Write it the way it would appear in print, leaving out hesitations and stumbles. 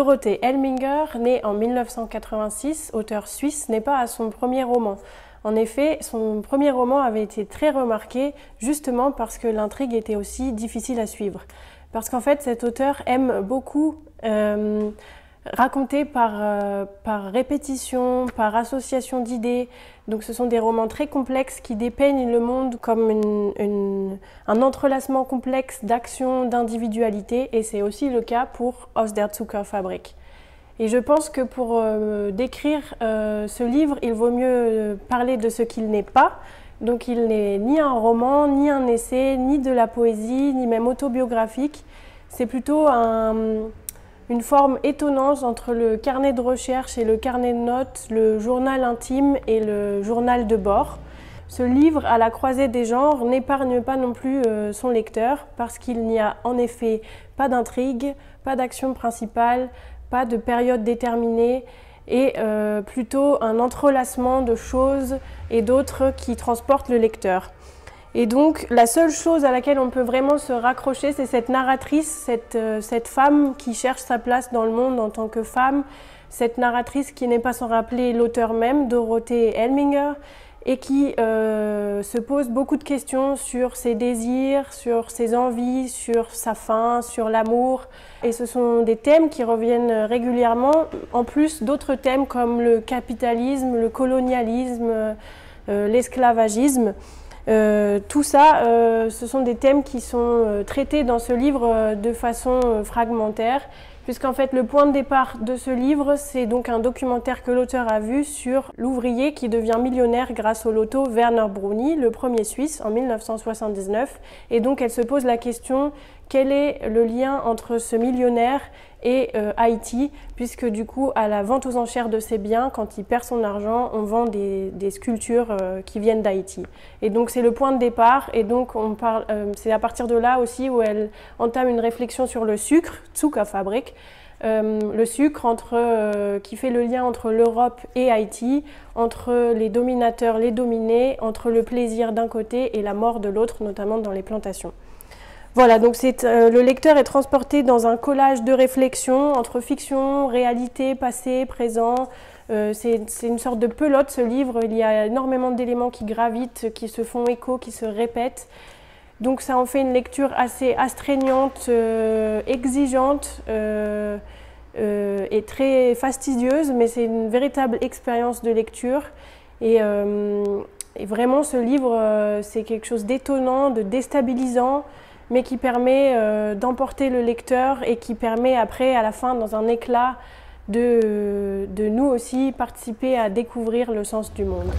Dorothée Elminger, née en 1986, auteure suisse, n'est pas à son premier roman. En effet, son premier roman avait été très remarqué justement parce que l'intrigue était aussi difficile à suivre. Parce qu'en fait, cet auteur aime beaucoup raconter par répétition, par association d'idées. Donc ce sont des romans très complexes qui dépeignent le monde comme un entrelacement complexe d'actions, d'individualité, et c'est aussi le cas pour Aus der Zuckerfabrik. Et je pense que pour décrire ce livre, il vaut mieux parler de ce qu'il n'est pas. Donc il n'est ni un roman, ni un essai, ni de la poésie, ni même autobiographique. C'est plutôt une forme étonnante entre le carnet de recherche et le carnet de notes, le journal intime et le journal de bord. Ce livre, à la croisée des genres, n'épargne pas non plus son lecteur parce qu'il n'y a en effet pas d'intrigue, pas d'action principale, pas de période déterminée et plutôt un entrelacement de choses et d'autres qui transportent le lecteur. Et donc la seule chose à laquelle on peut vraiment se raccrocher, c'est cette narratrice, cette femme qui cherche sa place dans le monde en tant que femme, cette narratrice qui n'est pas sans rappeler l'auteur même, Dorothée Elminger, et qui se pose beaucoup de questions sur ses désirs, sur ses envies, sur sa faim, sur l'amour. Et ce sont des thèmes qui reviennent régulièrement, en plus d'autres thèmes comme le capitalisme, le colonialisme, l'esclavagisme. Tout ça, ce sont des thèmes qui sont traités dans ce livre de façon fragmentaire, puisqu'en fait le point de départ de ce livre, c'est donc un documentaire que l'auteur a vu sur l'ouvrier qui devient millionnaire grâce au loto Werner Bruni, le premier Suisse, en 1979. Et donc elle se pose la question, quel est le lien entre ce millionnaire et Haïti, puisque du coup à la vente aux enchères de ses biens, quand il perd son argent, on vend des sculptures qui viennent d'Haïti. Et donc c'est le point de départ, et donc c'est à partir de là aussi où elle entame une réflexion sur le sucre, Zuckerfabrik, le sucre qui fait le lien entre l'Europe et Haïti, entre les dominateurs, les dominés, entre le plaisir d'un côté et la mort de l'autre, notamment dans les plantations. Voilà, donc le lecteur est transporté dans un collage de réflexions entre fiction, réalité, passé, présent. C'est une sorte de pelote, ce livre. Il y a énormément d'éléments qui gravitent, qui se font écho, qui se répètent. Donc ça en fait une lecture assez astreignante, exigeante et très fastidieuse, mais c'est une véritable expérience de lecture. Et vraiment, ce livre, c'est quelque chose d'étonnant, de déstabilisant, mais qui permet d'emporter le lecteur et qui permet après, à la fin, dans un éclat, de nous aussi participer à découvrir le sens du monde.